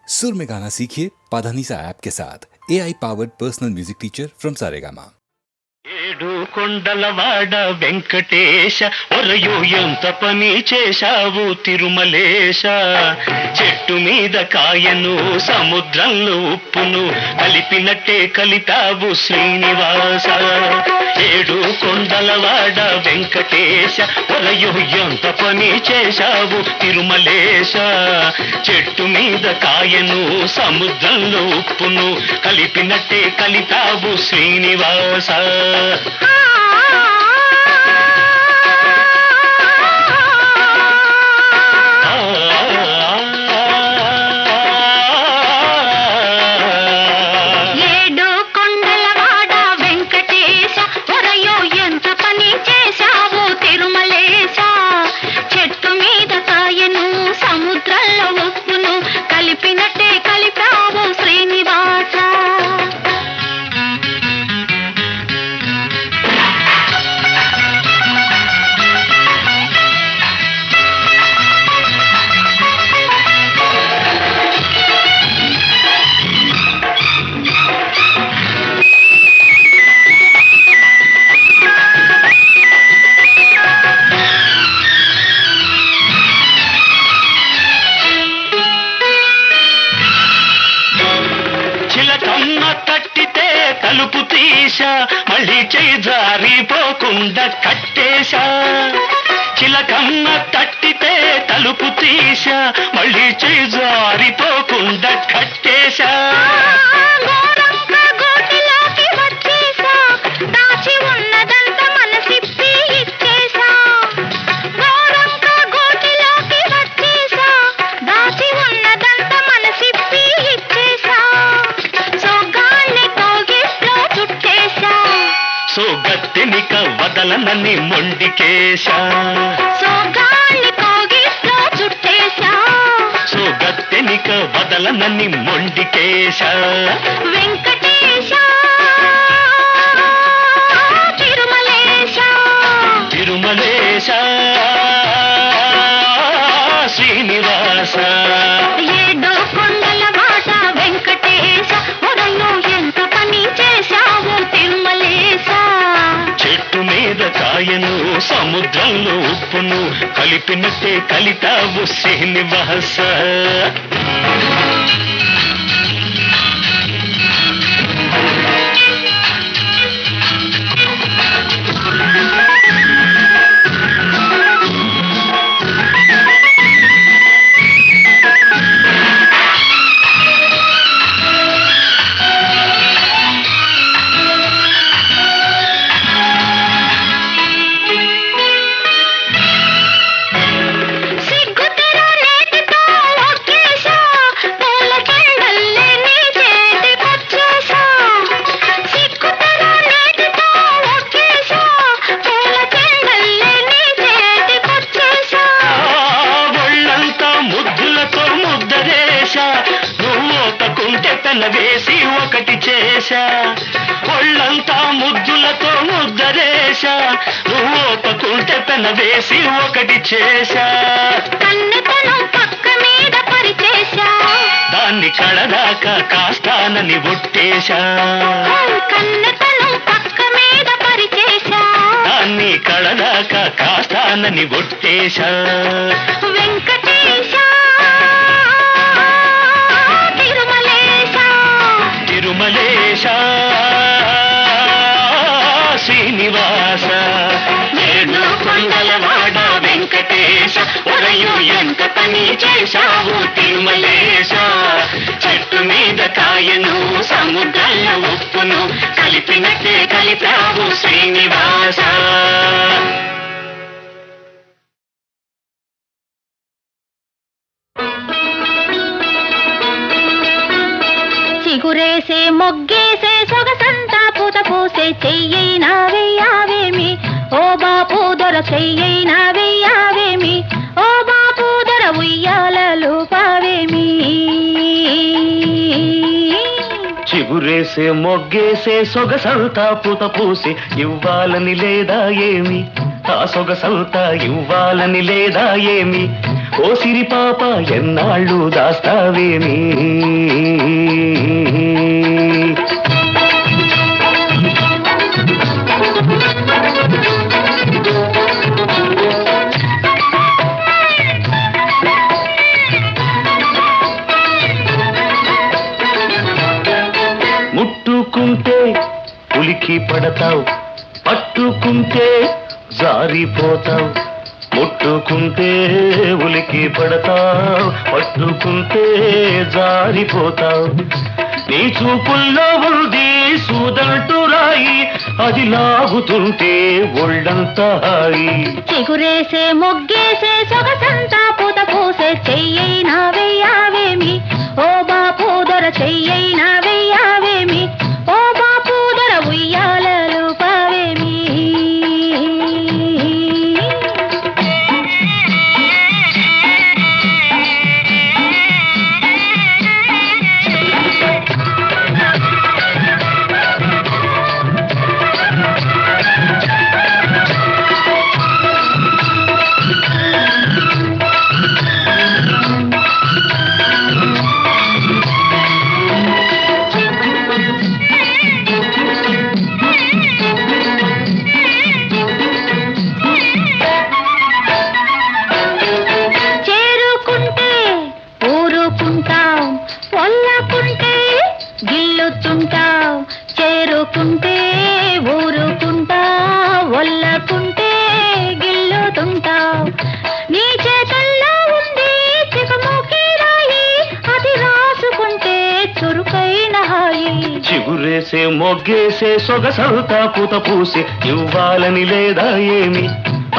सुर में गाना सीखिए पाधानीसा ऐप के साथ AI powered personal music teacher from Saregama. ఏడు కొండలవాడ వెంకటేశ ఒరయో ఎంత పని చేశావు తిరుమలేశ చెట్టు మీద కాయను సముద్రంలో ఉప్పును కలిపినట్టే కలిపావు శ్రీనివాస ఏడు కొండలవాడ వెంకటేశ ఒరయో ఎంత పని చేశావు తిరుమలేశ చెట్టు మీద కాయను సముద్రంలో ఉప్పును కలిపినట్టే కలిపావు శ్రీనివాస తలుపు తీశా మళ్ళీ చేయి జారిపోకుండా కట్టేశా చిలకమ్మ తట్టితే తలుపు తీశా మళ్ళీ చేయి జారిపోకుండా కట్టేశా సోగత్తెనిక వదలనని మొండికేశా సోగత్తెనిక వదలనని మొండికేశా వెంకటేశ తిరుమలేశ తిరుమలేశ శ్రీనివాస ఏడు కొండల వాట వెంకటేశ ఒరయో ఎంత పని చేశావు తిరుమలేశ చెట్టు మీద కాయను సముద్రంలో ఉప్పును కలిపినట్టే కలిపావు శ్రీనివాస వేసి ఒకటి చేశా ఒళ్ళంతా ముద్దులతో ముద్దరేశా నువ్వు ఒప్పుకుంటే పెన వేసి ఒకటి చేశా కన్నెతనం పక్క మీద పరిచేశా దాన్ని కడదాకా కాస్తానని ఒట్టేశా కన్నెతనం పక్క మీద పరిచేశా దాన్ని కడదాకా కాస్తానని ఒట్టేశా వెంకటేశ తిరుమలేశ శ్రీనివాస ఏడు కొండలవాడ వెంకటేశ ఒరయు ఎంత పని చేశావు తిరుమలేశ చెట్టు మీద కాయను సముద్రంలో ఉప్పును కలిపినట్టే కలిపావు శ్రీనివాస చిగురేసే మొగ్గేసే సొగసంతా పూత పూసే చెయ్యైనా వెయ్యావేమి ఓ బాపు దొర చెయ్యైనా వెయ్యావేమి ఓ బాపు దొర ఉయ్యాలలు పావేమి చిగురేసే మొగ్గేసే సొగసంతా పూత పూసే ఇవ్వాలని లేదా ఏమి ఆ సొగసంతా ఇవ్వాలని లేదా ఏమి ఓ సిరి పాప ఎన్నాళ్ళు దాస్తావేమి ముట్టుకుంటే ఉలికి పడతావు, పట్టుకుంటే జారిపోతావు. ముట్టుకుంటే ఉలికి పడతావు, పట్టుకుంటే జారిపోతావు. నీ చూపుల్లో ఉంది సూదంటూ రాయి, అది లాగుతుంటే ఒళ్ళంతా హాయి. చిగురేసే మొగ్గేసే సొగసంతా పూత పూసే చెయ్యైనా వెయ్యావేమి ఓ బాపు దొర చెయ్యైనా వెయ్యావేమి ఓ బాపు దొర ఉయ్యాలలు పావేమి. చేరుకుంటే ఊరుకుంటావు, వల్లకుంటే గిల్లుతుంటావు. నీ చేతల్లో ఉంది చికముకి రాయి, అది రాసుకుంటే చురుకైన హాయి. చిగురేసే మొగ్గేసే సొగసంతా పూత పూసి ఇవ్వాలని లేదా ఏమి,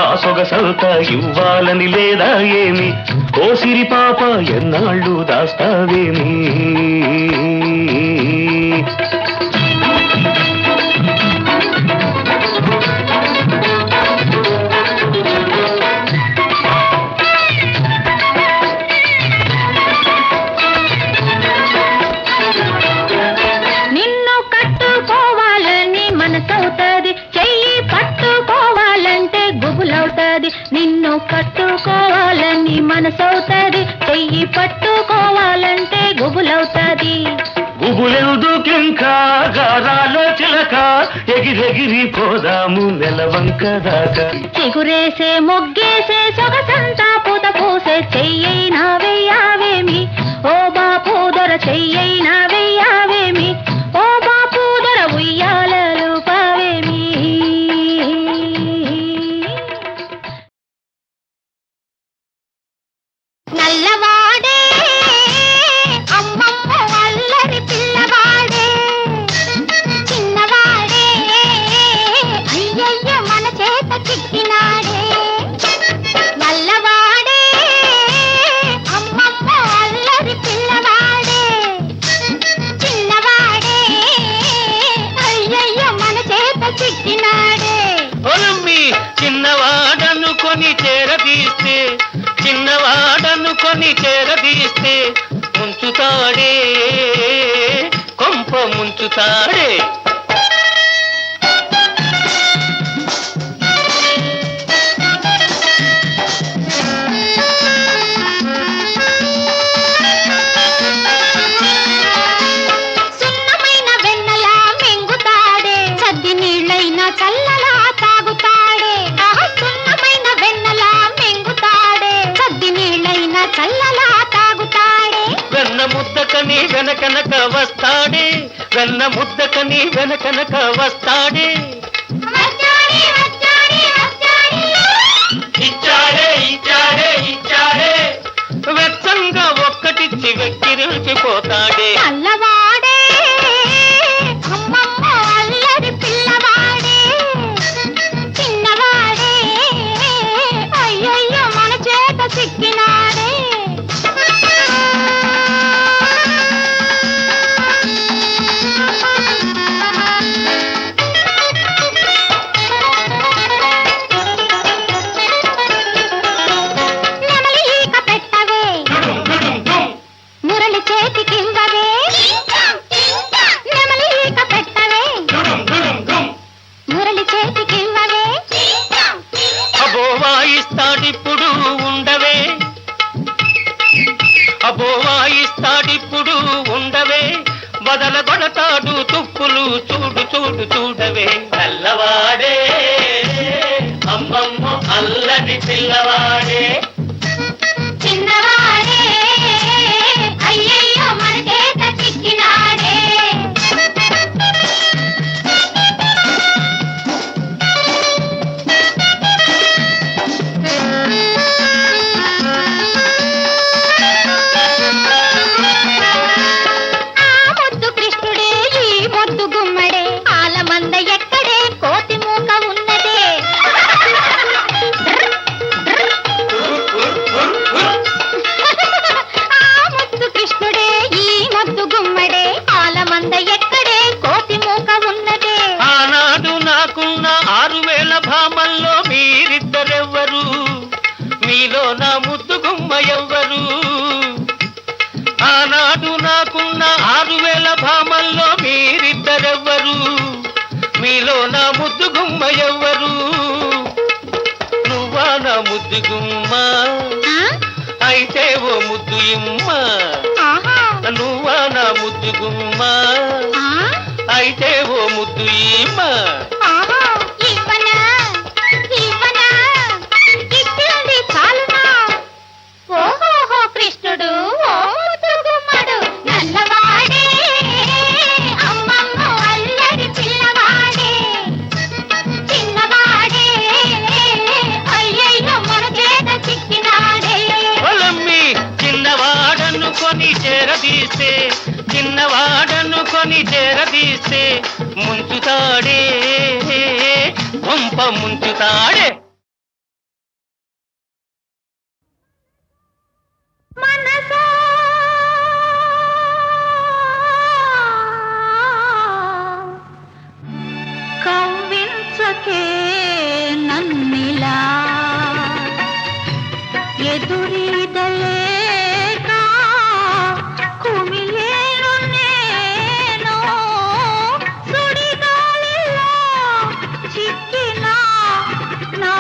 ఆ సొగసంతా ఇవ్వాలని లేదా ఏమి. ఓ సిరి పాప ఎన్నాళ్ళు దాస్తావేమి. నిన్ను కట్టుకోవాలని మనసవుతుంది, చెయ్యి పట్టుకోవాలంటే గుబులవుతుంది. నిన్ను కట్టుకోవాలని మనసవుతుంది, చెయ్యి పట్టుకోవాలంటే గుబులవుతుంది. గుబులెందుకింకా గారాలో చిలక, ఎగిరెగిరి పోదాము నెలవంక దాకా. చిగురేసే మొగ్గేసే సొగసంతా పూత పూసే చెయ్యైనా వెయ్యావేమి ఓ బాపు దొర చెయ్యైనా వెయ్యావేమి ఓ బాపు దొర ఉయ్యాలలు పావేమి. నల్లవాడే అమ్మమ్మ అల్లరి పిల్లవాడే, చిన్నవాడే అయ్యయ్య మన చేత చిక్కినాడే. నల్లవాడే అమ్మమ్మ అల్లరి పిల్లవాడే, చిన్నవాడే అయ్యయ్య మన చేత చిక్కినాడే. ఒలమ్మి చిన్నవాడనుకొని చేరదీస్తే, చిన్నవాడనుకొని చేరదీస్తే ముంచుతాడే, కొంప ముంచుతాడే. సున్నమైన వెన్నలా మింగుతాడే, సద్ది నీళ్ళైనా చల్లలా తాగుతాడే. సున్నమైన వెన్నలా మింగుతాడే, సద్ది నీళ్ళైనా చల్లలా తాగుతాడే. వెన్న ముద్దకని వెనకనక వస్తాడే, వెన్న ముద్దకని వెనకనక వస్తాడే. వచ్చాడే, వచ్చాడే, వచ్చాడే. ఇచ్చాడే ఇచ్చాడే ఇచ్చాడే, వెచ్చంగా ఒక్కటిచ్చి వెక్కిరిల్చిపోతాడే. నల్లవాడే అమ్మమ్మ అల్లరి పిల్లవాడే, చిన్నవాడే అయ్యయ్యో మన చేత చిక్కినాడే. నెమలి ఈక పెట్టవే, మురళి చేతికివ్వవే. నెమలి ఈక పెట్టవే, మురళి చేతికివ్వవే. అబో వాయిస్తాడిప్పుడు ఉండవే, అబో వాయిస్తాడిప్పుడు ఉండవే వదలగొడతాడు తుప్పులు చూడు చూడు చూడవే నల్లవాడే అమ్మమ్మ అల్లరి పిల్లవాడే చిన్నవాడే అయ్యయ్యో మన చేత చిక్కినాడే ఆ ముద్దు కృష్ణుడే ఈ ముద్దు గుమ్మడే ఆలమంద ఎక్కడే కోతి మూక ఉన్నదే ఆ ముద్దు కృష్ణుడే ఈ ముద్దు గుమ్మడే ఆలమంద ఎక్కడే కోతి మూక ఉన్నదే ఆనాడు నాకున్న 6000 భామల్లో మీరిద్దరెవ్వరు మీలో నా ముద్దు గుమ్మ ఎవ్వరు ఆనాడు నాకున్న 6000 భామల్లో మీరిద్దరెవ్వరు మీలో నా ముద్దు గుమ్మ ఎవ్వరు నువ్వా నా ముద్దు గుమ్మ ఆ? అయితే ఓ ముద్దు ఇమ్మ ఆహా నువ్వా నా ముద్దు గుమ్మ ఆ? అయితే ఓ ముద్దు ఇమ్మ ఆహా ఇవ్వనా ఇవ్వనా ఇచ్చింది చాలునా ఓహోహో కృష్ణుడు ఓ ముద్దు గుమ్మడు నల్లవాడే అమ్మమ్మ అల్లరి పిల్లవాడే చిన్నవాడే అయ్యయ్యో మన చేత చిక్కినాడే పొలమ్మి చిన్నవాడనుకొని చేరదీస్తే ముంచుతాడే పంప ముంచుతాడే మనసా కవ్వించకే నన్నిలా ఎదురీదలేక కుమిలేను నేను సుడిగాలిలో చిక్కిన నా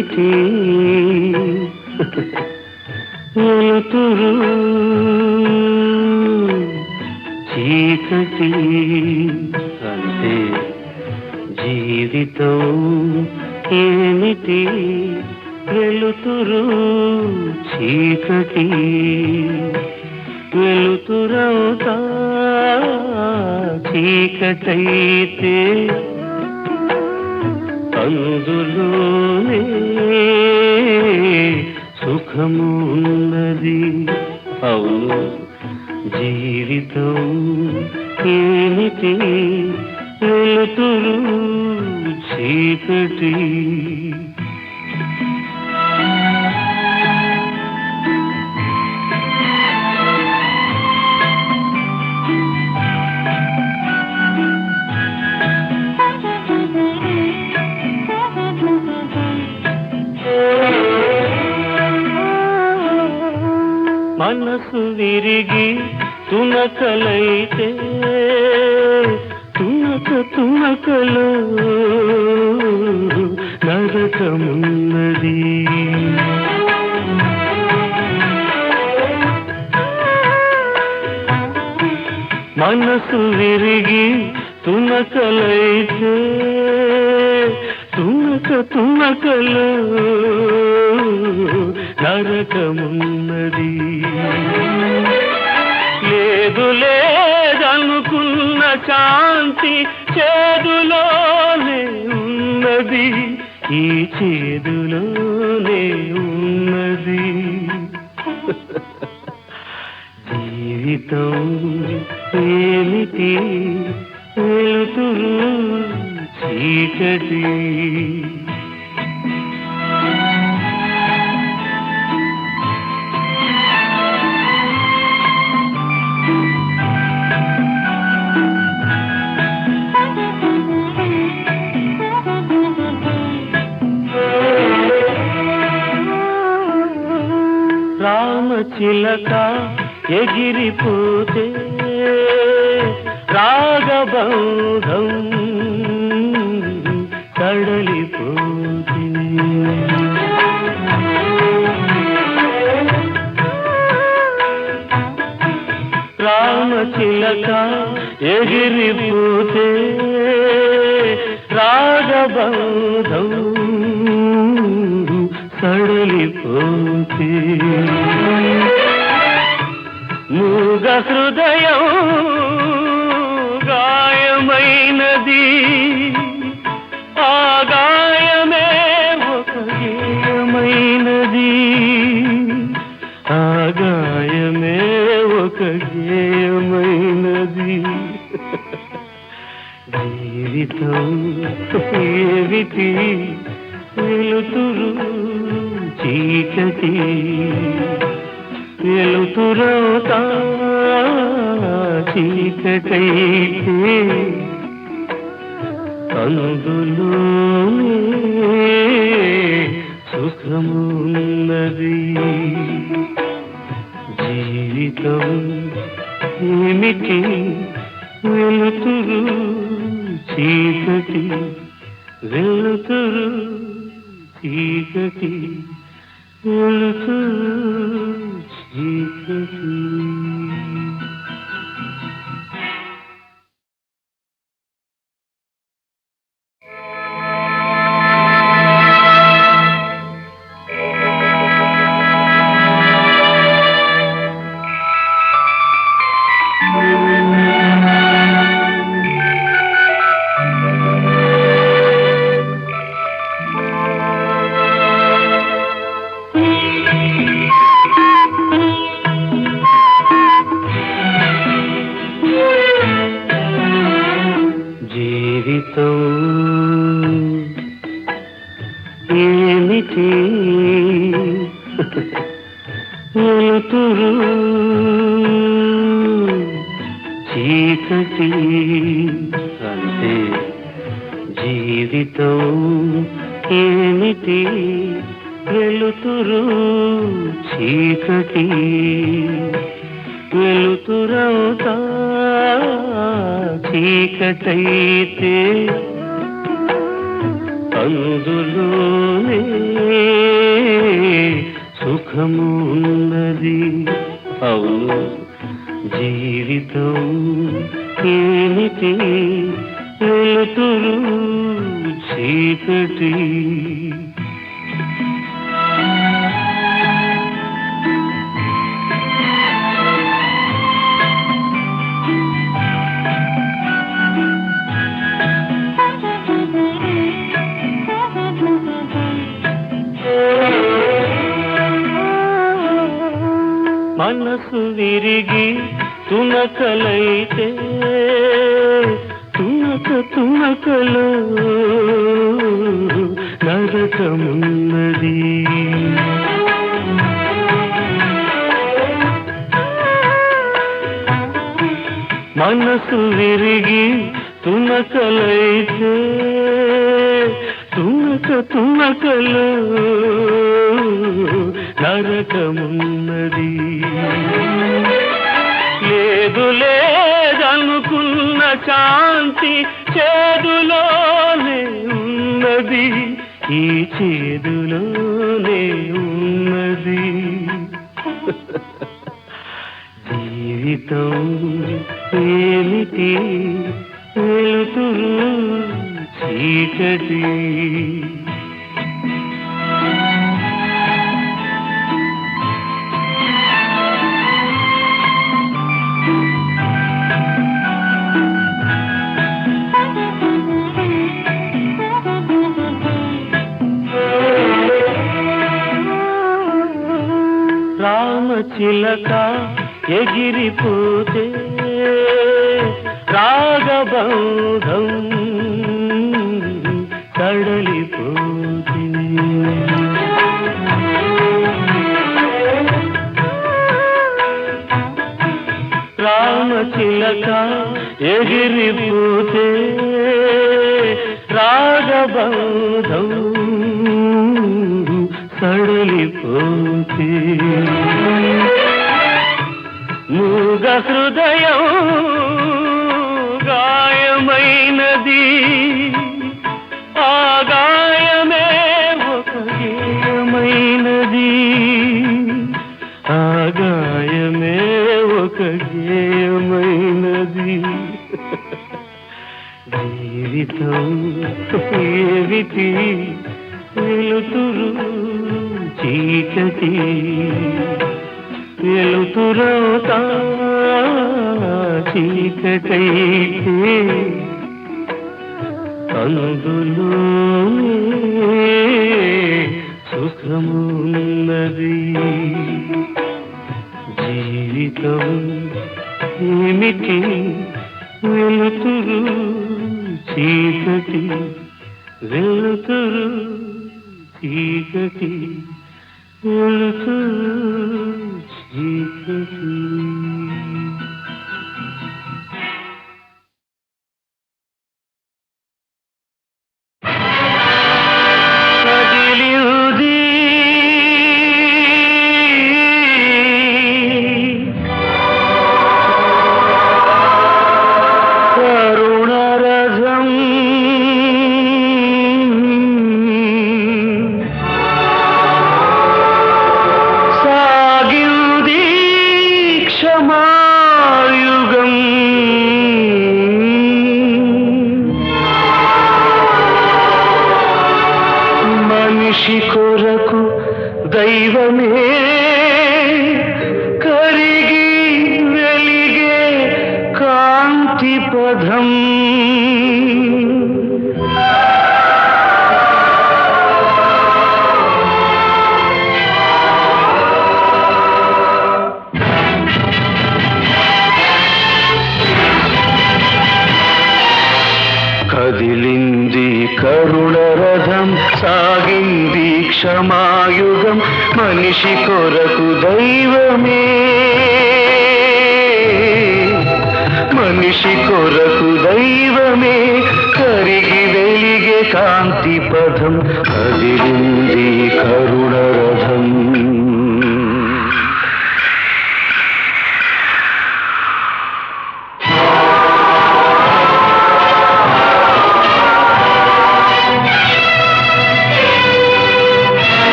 ఏమిటి వెలుతురు చీకటి అంటే జీవితం ఏమిటి వెలుతురు చీకటి వెలుతురవుతా చీకటైతే అందులోనే సుఖము ఉన్నది అవును జీవితం ఏమిటి వెలుతురు చీకటి మనసు విరిగి తునకలైతే తునకలో నరకమున్నది మనసు విరిగి తునకలైతే తునకలో నరకమున్నది లేదు లేదనుకున్న శాంతి చేదులోనే ఉన్నది ఈ చేదులోనే ఉన్నది జీవితం ఏమిటి వెలుతురు చీకటి రామచిలక ఎగిరిపోతే రాగబంధం కడలిపోతే రామచిలక ఎగిరిపోతే రాగబంధం సడలిపోతే మూగ హృదయం గాయమైనది ఆ గాయమే ఒక గేయమైనది ఆ గాయమే ఒక గేయమైనది జీవితం ఏమిటి వెలుతురు చీకటి వెలుతురవుతా చీకటైతే అందులోనే సుఖమున్నది జీవితం ఏమిటి వెలుతురు చీకటి వెలుతురు చీకటి వెలుతురు చీకటి ఏమిటి వెలుతురు చీకటి అంటే జీవితం ఏమిటి వెలుతురు చీకటి వెలుతురవుతా చీకటైతే అందులోనే సుఖము ఉన్నది. అవును, జీవితం ఏమిటి, వెలుతురు చీకటి. మనసు విరిగి తునకలైతే తునకలో నరకమున్నది. మనసు విరిగి తునకలైతే తునకలో నరకమున్నది. లేదు లేదనుకున్న శాంతి చేదులోనే ఉన్నది, ఈ చేదులోనే ఉన్నది. జీవితం ఏమిటి, వెలుతురు చీకటి. రామచిలక ఎగిరిపోతే రాగబంధం తడలిపోతే. రామచిలక ఎగిరిపోతే రాగబంధం సడలిపోతే. మూగ హృదయం గాయమైనది, ఆ గాయమే ఒక గేయమైనది, ఆ గాయమే ఒక గేయమైనది. జీవితం ఏమిటి, వెలుతురు చీకటి. వెలుతురవుతా చీకటైతే అందులోనే సుఖమున్నది. జీవితం ఏమిటి, వెలుతురు చీకటి. వెలుతురు చీకటి, వెలుతురు చీకటి. మనిషి కొరకు దైవమే కరిగి వెలిగే కాంతి పదం. కదిలింది కరుణ రథం, సాగింది క్షమాయుగం, మనిషి కొరకు దైవమే, మనిషి కొరకు దైవమే కరిగి వెలిగే కాంతి పదం. కదిలింది కరుణ రథం.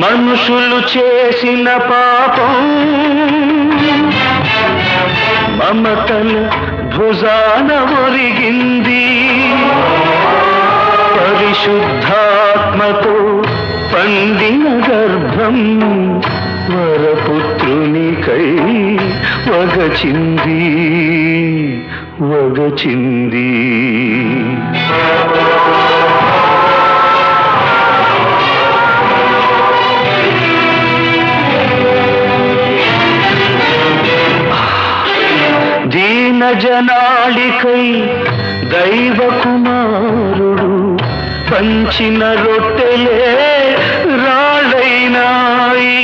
మనుషులు చేసిన పాపం మమతల భుజాన ఒరిగింది. పరిశుద్ధాత్మతో పండిన గర్భం వరపుత్రునికై వగచింది వగచింది. దీన జనాళికై దైవ కుమారుడు పంచిన రొట్టెలే రాళ్ళైనాయి.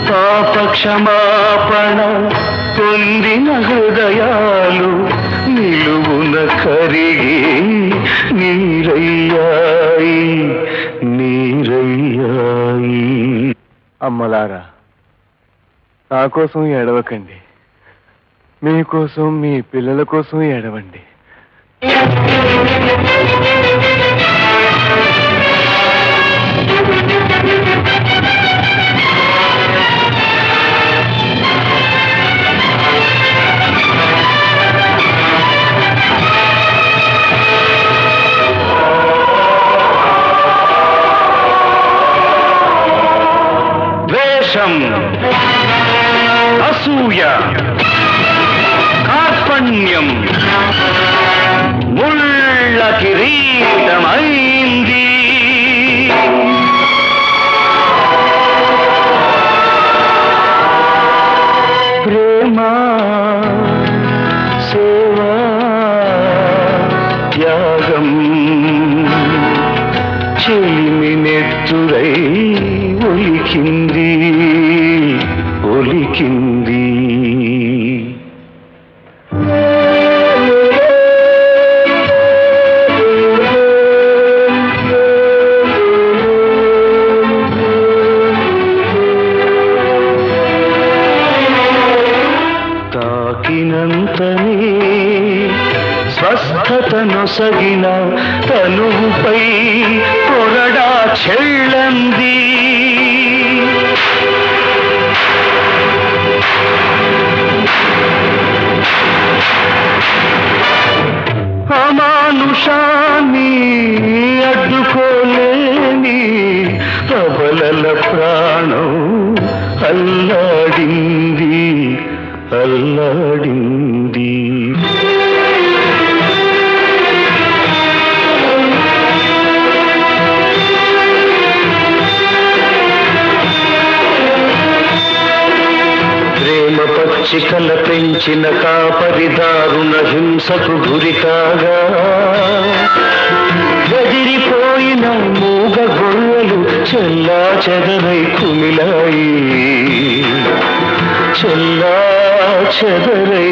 పాప క్షమాపణ పొందిన హృదయాలు నిలువున కరిగి నీరయ్యాయి నీరయ్యాయి. అమ్మలారా, నా కోసం ఏడవకండి, మీకోసం మీ పిల్లల కోసం ఏడవండి. ద్వేషం, అసూయ, కార్పణ్యం ముళ్ళ కిరీటమైంది. ప్రేమ, సేవా, త్యాగం చెలిమినెత్తురై ఒలికింది ఒలికింది. తాకినంతనే స్వస్థతనొసగిన తనువుపై కొరడా చెళ్ళంది. అమానుషాన్ని అడ్డుకోలేని అబలల ప్రాణం అల్లాడింది అల్లాడింది. ప్రేమ పచ్చికల పెంచిన కాపరిదారుణ హింసకు గురి కాగా గదిరిపోయిన మూగ గొర్రెలు చెల్లా చెదరై కుమిలాయి చెల్లా చెదరై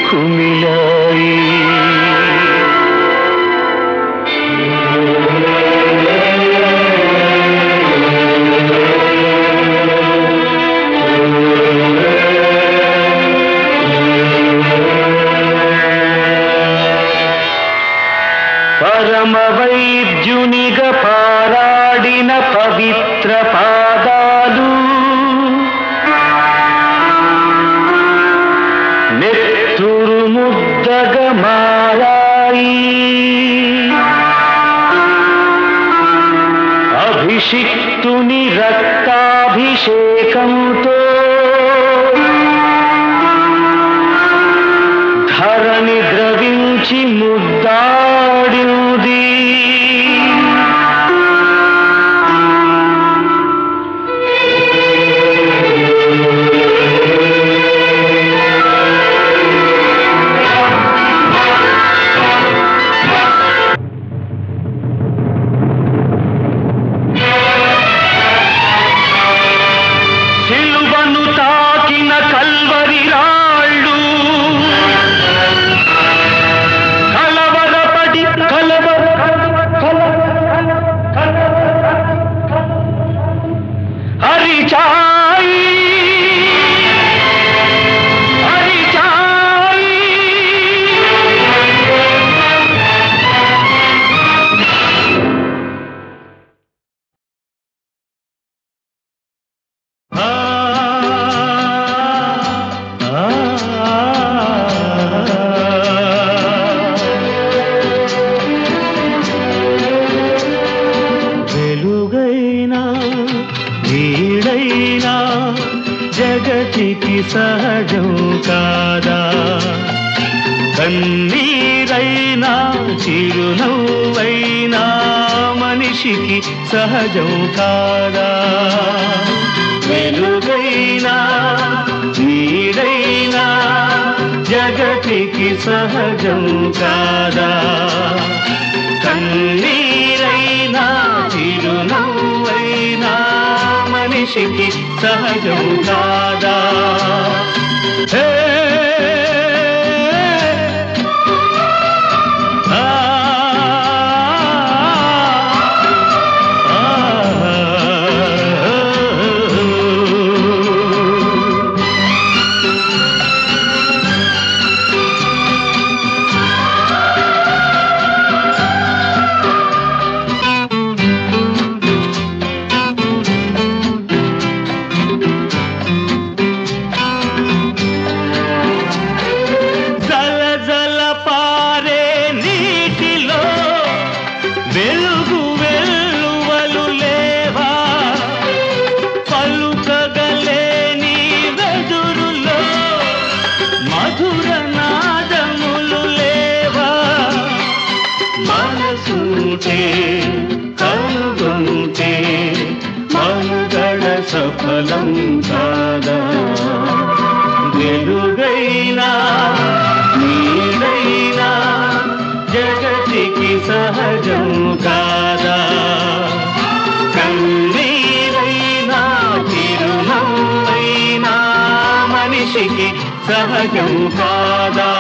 కుమిలాయి. పరమ వైద్యునిగా పారాడిన పవిత్ర పాదాలు నెత్తురు ముద్దగా మారాయి. అభిషిక్తుని రక్తాభిషేకంతో ధరణి ద్రవించి ముద్దాడింది. సిలువను తాకిన కల్వరి రాళ్ళు కలవర జగతికి సహజం కాదా కన్నీరైనా చిరునవ్వైనా మనిషికి సహజం కాదా వెలుగైనా నీడైనా జగతికి సహజం కాదా కన్నీరైనా చిరునవ్వైనా మనిషికి సహజం కాదా హే కనుగొంటే మనుగడ సఫలం కాదా వెలుగైనా నీడైనా జగతికి సహజం కాదా కన్నీరైనా చిరునవ్వైనా మనిషికి సహజం కాదా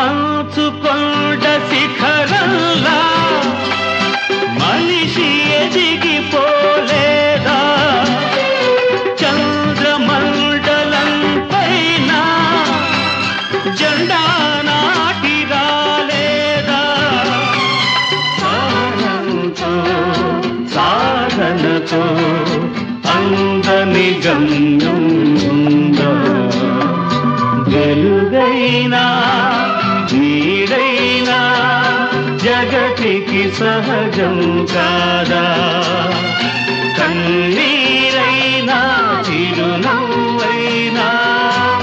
మంచుకొండ శిఖరంలా మనిషి ఎదిగిపోలేదా చంద్రమండలం పైన జెండా నాటి రాలేదా సాధనతో సాధనతో అందని గమ్యం ఉందా వెలుగైనా నీడైనా జగతికి సహజం కాదా కన్నీరైనా చిరునవ్వైనా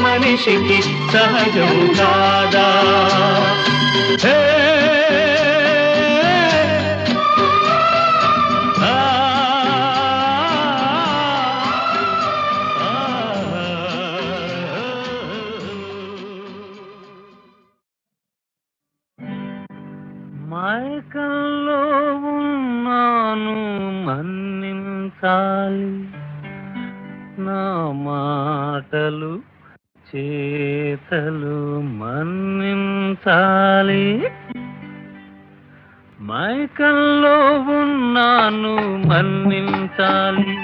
మనిషికి సహజం కాదా హే మైకంలో ఉన్నాను మన్నించాలి నా మాటలు చేతలు మన్నించాలి మైకంలో ఉన్నాను మన్నించాలి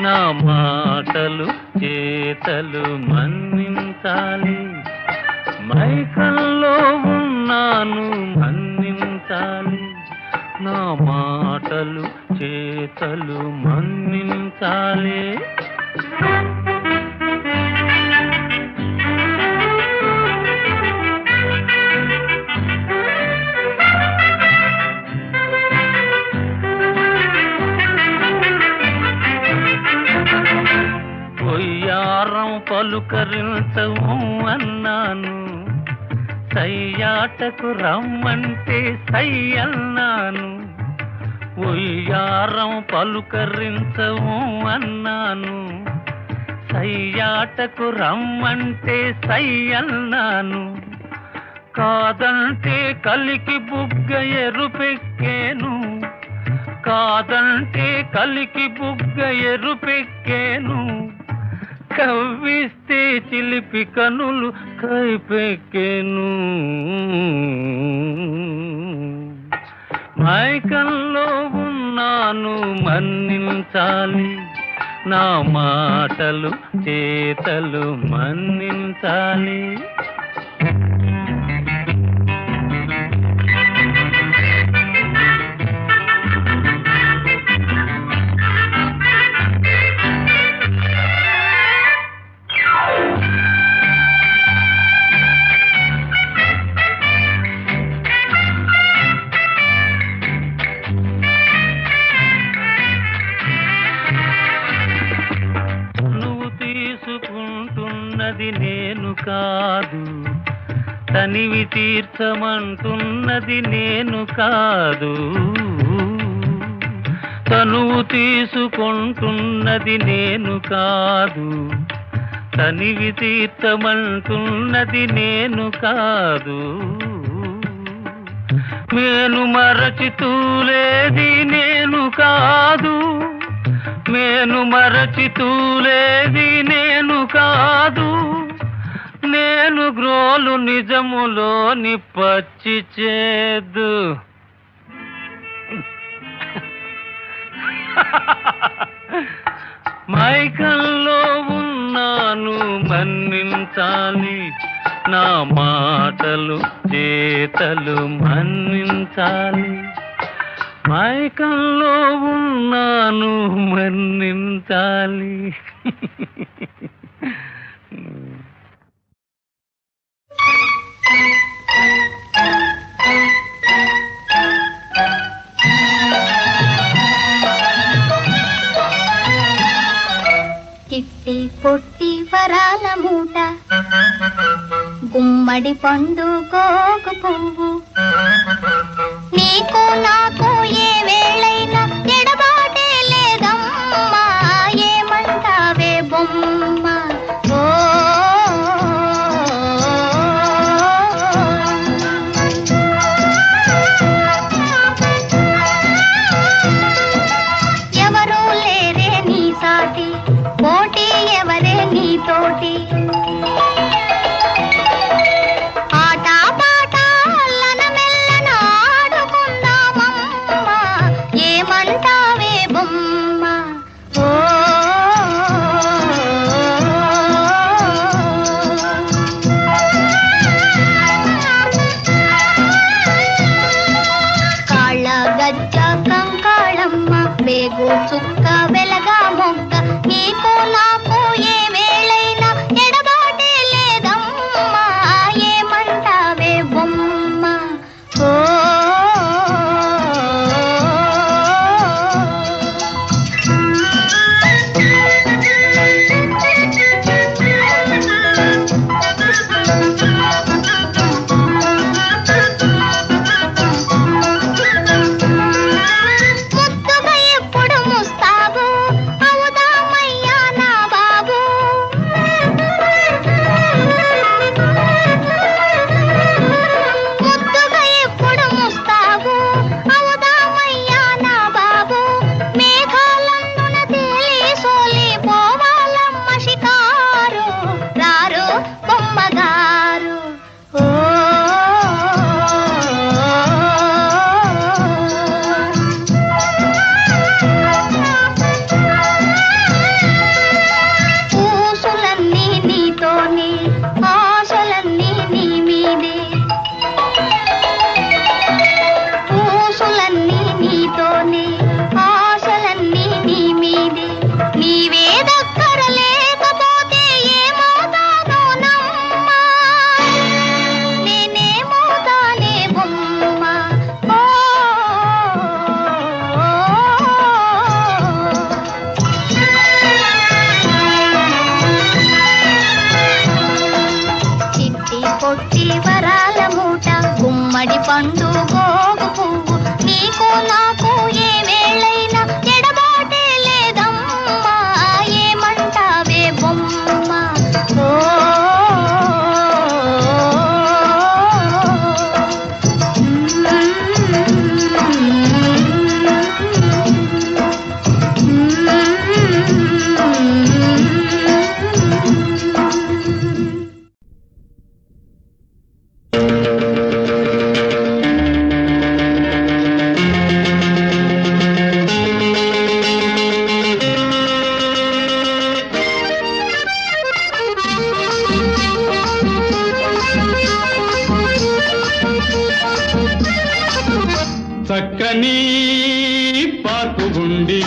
నా మాటలు చేతలు మన్నించాలి మైకంలో ఉన్నాను మన్నించాలి నా మాటలు చేతలు మన్నించాలి పొయ్యారం పలుకరించవు అన్నాను సయ్యాటకు రమ్మంటే సై అన్నాను ఉయ్యారం పలుకరించవు అన్నాను సయ్యాటకు రమ్మంటే సై అన్నాను కాదంటే కలికి బుగ్గ ఎరుపెక్కేను కాదంటే కలికి బుగ్గ ఎరుపెక్కేను కవ్విస్తే చిలిపి కనులు కైపెక్కేను మైకంలో ఉన్నాను మన్నించాలి నా మాటలు చేతలు మన్నించాలి తీర్చమంటున్నది నేను కాదు, తనివి తీర్చమంటున్నది నేను కాదు, తనువు తీసుకుంటున్నది నేను కాదు, తనివి తీర్చమంటున్నది నేను కాదు, మేను మరచి తూలేది నేను కాదు, మేను మరచి తూలేది నేను కాదు, నేను గ్రోలు నిజములోని పచ్చి చేదు. మైకంలో ఉన్నాను మన్నించాలి, నా మాటలు చేతలు మన్నించాలి, మైకంలో ఉన్నాను మన్నించాలి. చిట్టి పొట్టి వరాల మూట, గుమ్మడి పండు గోగు పువ్వు, నీకు నాకు ఏ వేళైనా ఎడబాటే లేదమ్మా, ఏమంటావే బొమ్మ. ఓ ఎవరూ లేరే నీ సాటి, పోటీ ఎవరే నీతోటి, ఆట పాట అల్లన మెల్లన ఆడుకుందామమ్మా, ఏమంటావే బొమ్మ. ఓ కాళ్ళ గజ్జ కంకాళమ్మ, వేగు చుక్క వెలగా మొగ్గ, నీకు నాకు ఏ వేళైనా ఎడబాటే లేదమ్మా, ఏమంటావే బొమ్మ. ఓ ముద్దుగా ఎప్పుడు ముస్తాబు అవుదామయ్యా నా బాబు, ముద్దుగా ఎప్పుడు ముస్తాబు అవుదామయ్యా నా బాబు, మేఘాలందున తేలి సోలి పోవాలమ్మ షికారు, రారు బొమ్మగారు. ఓ ఊసులన్నీ నీతోనే, ఆశలన్నీ నీ మీదే, ఊసులన్నీ నీతోనే, ఆశలన్నీ నీ మీదే, నీవే దగ్గర లేకపోతే ఏమవుతానో నమ్మా, నేనేమవుతానే బొమ్మ. ఓ చిట్టి పొట్టి వరాల మూట, గుమ్మడి పండు గోగు పువ్వు, నీకు నాకు ఏ వేళైనా ఎడబాటే లేదమ్మా, ఏమంటావే బొమ్మ. ఓ చక్కని పార్పుగుండి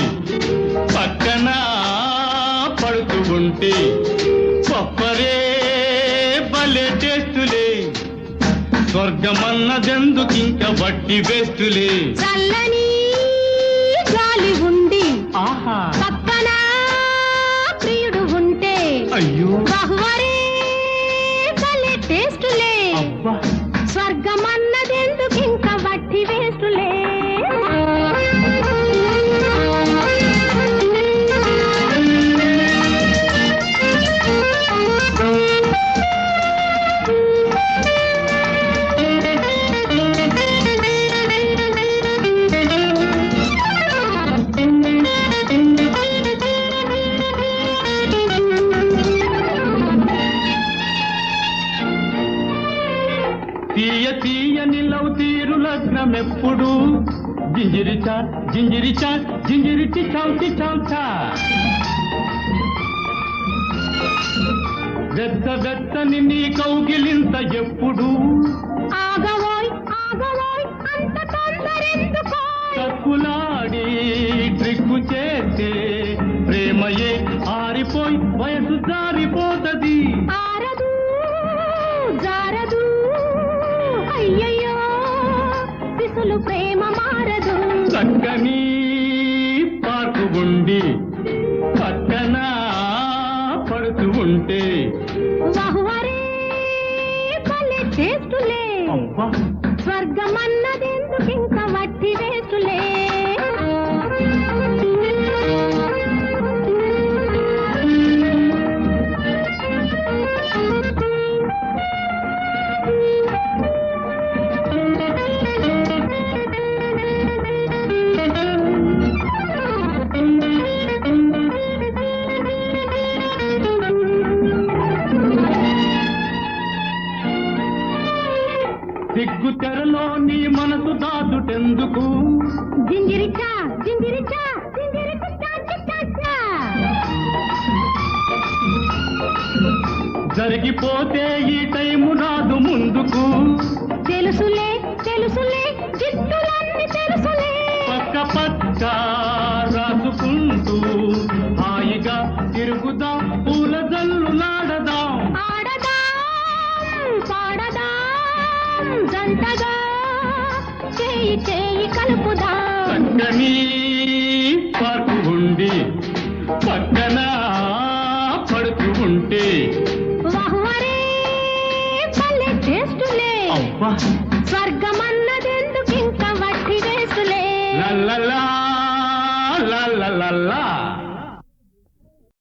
పక్కన పడుతూ ఉంటే కొప్పరే భలే చేస్తులే, స్వర్గమన్నదెందుకింక వట్టి వేస్తులే. చల్లని గాలి ఉండి ఆహా పక్కన ప్రియుడు ఉంటే అయ్యో బహువరే అబ్బా స్వర్గమన్నదెందుకింక వట్టి వేస్తులే. తీయ తీయని లవ్ తీరు లగ్నమెప్పుడు జింజిరిచా జింజిరిచా జింజిరిచి చౌచి చౌచా వెత్త వెత్తని నీ కౌగిలింత ఎప్పుడు ఆగవోయ్ ఆగవోయ్ అంత తొందరెందుకో. తక్కులాడి ట్రిక్కు చేస్తే ప్రేమయే ఆరిపోయి వయసు జారిపోతది. ఆరదు జారదు అయ్యయ్యో శిశులు ప్రేమ మారదు. చక్కని పార్కు ఉండి పక్కన పడుతూ ఉంటే వహువరే భలే చేస్తులే. అబ్బా స్వర్గమన్నదెందుకింక వట్టి వేస్తులే. సిగ్గు తెరలో నీ మనసు దాచుటెందుకు జింజిరిచా జింజిరిచా జింజిరిచా చా. జరిగిపోతే ఈ టైము రాదు ముందుకు. తెలుసులే తెలుసులే జిత్తులన్నీ తెలుసులే. పక్క పక్క రాసుకుంటూ హాయిగా తిరుగుదాం పూల జల్లులాడదాం. ఆడదాం పాడదాం జంటగా చేయి చేయి కలుపుదాం. చక్కని పార్కు ఉండి పక్కన పడుతూ ఉంటే వహువరే భలే చేస్తులే. అబ్బా స్వర్గమన్నదెందుకింక వట్టి వేస్తులే. లల్లలా లల్లలా